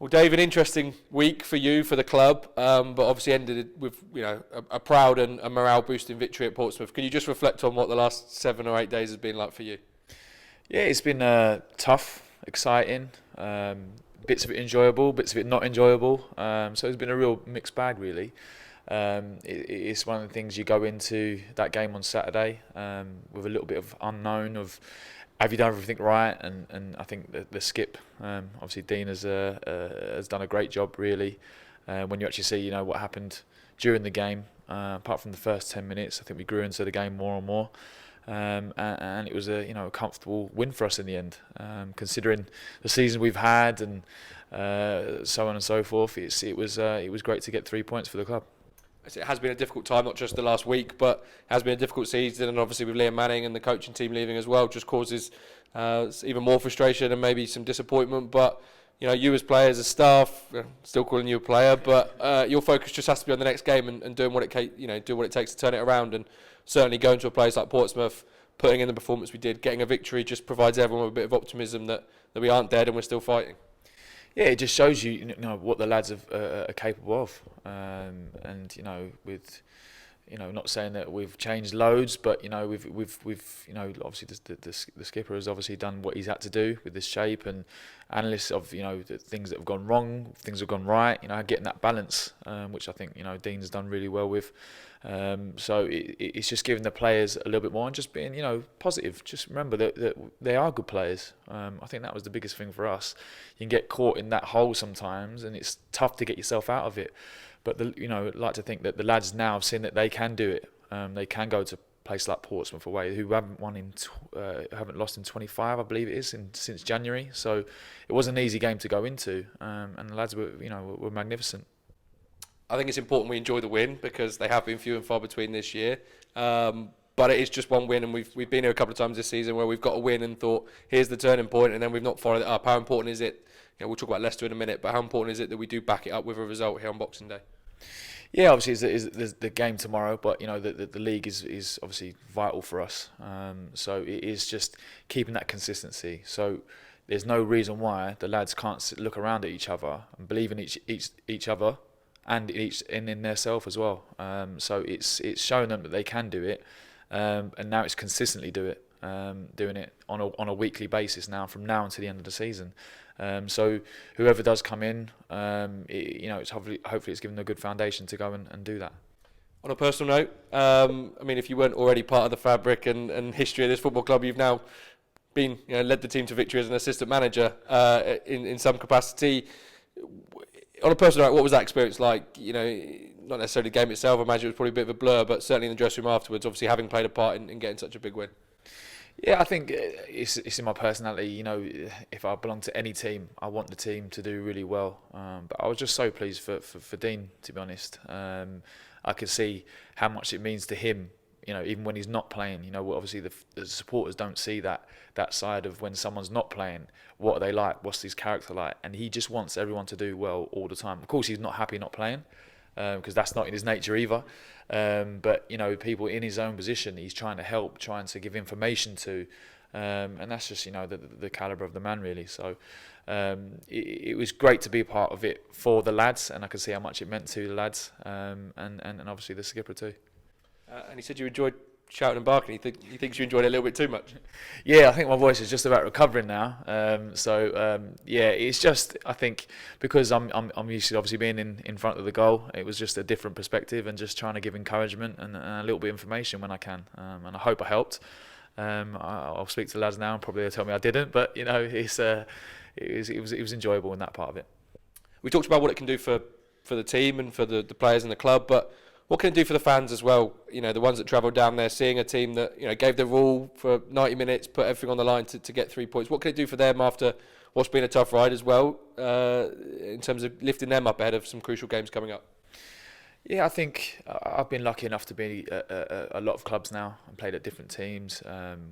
Well, Dave, an interesting week for you, for the club, but obviously ended it with a proud and a morale boosting victory at Portsmouth. Can you just reflect on what the last 7 or 8 days has been like for you? Yeah, it's been tough, exciting, bits of it enjoyable, bits of it not enjoyable. So it's been a real mixed bag, really. It's one of the things you go into that game on Saturday with a little bit of unknown of have you done everything right, and I think the skip, obviously Dean has done a great job, really. When you actually see what happened during the game, apart from the first 10 minutes, I think we grew into the game more and more. And it was a comfortable win for us in the end, considering the season we've had and so on and so forth. It was great to get 3 points for the club. It has been a difficult time, not just the last week, but it has been a difficult season, and obviously with Liam Manning and the coaching team leaving as well, just causes even more frustration and maybe some disappointment. But you as players, as staff, still calling you a player, but your focus just has to be on the next game and doing what it takes to turn it around. And certainly going to a place like Portsmouth, putting in the performance we did, getting a victory, just provides everyone with a bit of optimism that we aren't dead and we're still fighting. Yeah, it just shows you what the lads are capable of, and with not saying that we've changed loads, but we've obviously the skipper has obviously done what he's had to do with this shape, and analysts of the things that have gone wrong, things that have gone right, getting that balance, which I think Dean's done really well with. So it's just giving the players a little bit more and just being positive. Just remember that they are good players. I think that was the biggest thing for us. You can get caught in that hole sometimes, and it's tough to get yourself out of it. But I'd like to think that the lads now have seen that they can do it. They can go to a place like Portsmouth away, who haven't lost in 25, I believe it is, since January. So it was an easy game to go into, and the lads were magnificent. I think it's important we enjoy the win because they have been few and far between this year. But it is just one win, and we've been here a couple of times this season where we've got a win and thought, here's the turning point, and then we've not followed it up. How important is it? We'll talk about Leicester in a minute, but how important is it that we do back it up with a result here on Boxing Day? Yeah, obviously there's the game tomorrow, but the league is obviously vital for us. So it is just keeping that consistency. So there's no reason why the lads can't look around at each other and believe in each other and in their self as well. So it's showing them that they can do it, and now it's consistently doing it on a weekly basis now from now until the end of the season. So whoever does come in, it's hopefully it's given them a good foundation to go and do that. On a personal note, if you weren't already part of the fabric and history of this football club, you've now been led the team to victory as an assistant manager in some capacity. On a personal note, what was that experience like? Not necessarily the game itself. I imagine it was probably a bit of a blur, but certainly in the dressing room afterwards, obviously having played a part in getting such a big win. Yeah, I think it's in my personality. If I belong to any team, I want the team to do really well. But I was just so pleased for Dean, to be honest. I could see how much it means to him. Even when he's not playing. Obviously the supporters don't see that side of when someone's not playing. What are they like? What's his character like? And he just wants everyone to do well all the time. Of course, he's not happy not playing, because that's not in his nature either. But people in his own position, he's trying to help, trying to give information to, and that's just the calibre of the man, really. So it was great to be a part of it for the lads, and I could see how much it meant to the lads, and obviously the skipper too. And he said you enjoyed shouting and barking. He thinks you enjoyed it a little bit too much. Yeah, I think my voice is just about recovering now. Yeah, it's just, I think because I'm used to obviously being in front of the goal. It was just a different perspective and just trying to give encouragement and a little bit of information when I can. And I hope I helped. I'll speak to the lads now and probably they'll tell me I didn't. But it was enjoyable in that part of it. We talked about what it can do for the team and for the players in the club, but what can it do for the fans as well? The ones that travelled down there, seeing a team that gave their all for 90 minutes, put everything on the line to get 3 points. What can it do for them after what's been a tough ride as well, in terms of lifting them up ahead of some crucial games coming up? Yeah, I think I've been lucky enough to be at a lot of clubs now and played at different teams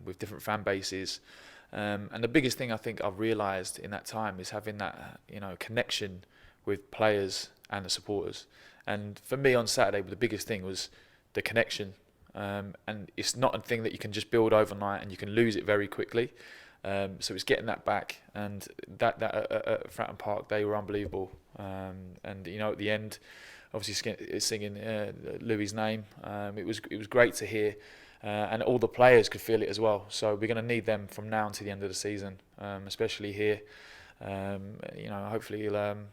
with different fan bases. And the biggest thing I think I've realised in that time is having that connection with players and the supporters. And for me on Saturday, the biggest thing was the connection. And it's not a thing that you can just build overnight and you can lose it very quickly. So it's getting that back, and that at Fratton Park they were unbelievable. And you know, at the end, obviously singing Louis' name, it was great to hear, and all the players could feel it as well. So we're going to need them from now until the end of the season, especially here. You know, hopefully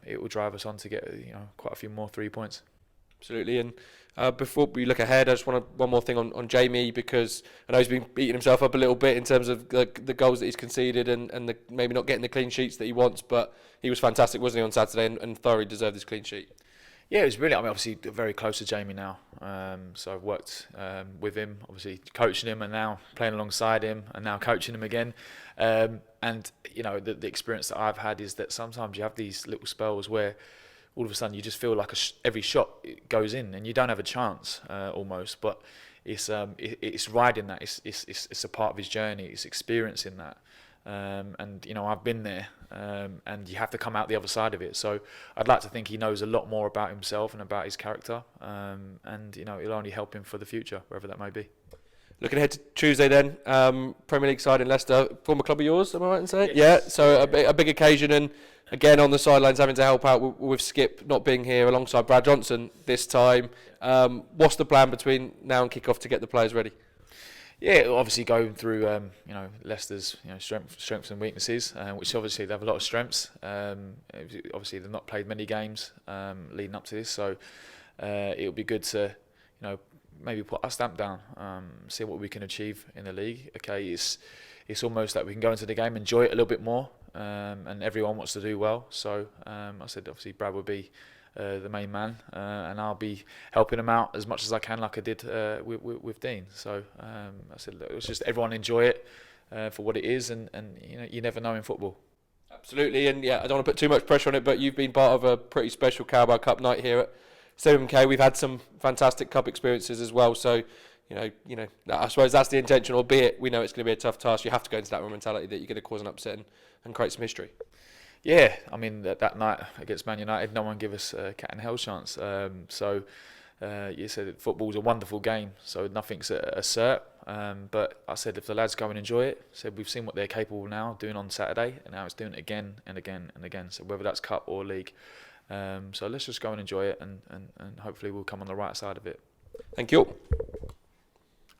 it will drive us on to get quite a few more 3 points. Absolutely. And before we look ahead, I just want one more thing on Jamie, because I know he's been beating himself up a little bit in terms of the goals that he's conceded and maybe not getting the clean sheets that he wants, but he was fantastic, wasn't he, on Saturday, and thoroughly deserved his clean sheet. Yeah, it was brilliant. I mean, obviously very close to Jamie now, so I've worked with him, obviously coaching him, and now playing alongside him, and now coaching him again. And you know, the experience that I've had is that sometimes you have these little spells where all of a sudden you just feel like every shot goes in and you don't have a chance almost, but it's riding that. It's a part of his journey. It's experiencing that, and you know, I've been there, and you have to come out the other side of it. So I'd like to think he knows a lot more about himself and about his character, and you know, it'll only help him for the future, wherever that may be. Looking ahead to Tuesday then, Premier League side in Leicester, former club of yours, am I right in saying? Yeah, so a big occasion, and again on the sidelines having to help out with Skip not being here alongside Brad Johnson this time. What's the plan between now and kick-off to get the players ready? Yeah, obviously going through Leicester's strengths and weaknesses, which obviously they have a lot of strengths. Obviously they've not played many games leading up to this, so it'll be good to maybe put our stamp down, see what we can achieve in the league. Okay, it's almost like we can go into the game, enjoy it a little bit more, and everyone wants to do well. So I said obviously Brad will be the main man, and I'll be helping him out as much as I can, like I did with Dean. So I said it's just everyone enjoy it for what it is, and you never know in football. Absolutely, and yeah, I don't want to put too much pressure on it, but you've been part of a pretty special Carabao Cup night here at 7K. We've had some fantastic cup experiences as well, so you know, I suppose that's the intention, albeit we know it's going to be a tough task. You have to go into that mentality that you're going to cause an upset and create some history. Yeah, I mean that night against Man United, no one gave us a cat and hell chance. So you said football's a wonderful game, so nothing's a cert. But I said if the lads go and enjoy it, said we've seen what they're capable now doing on Saturday, and now it's doing it again and again and again. So whether that's cup or league. So let's just go and enjoy it, and hopefully we'll come on the right side of it. Thank you.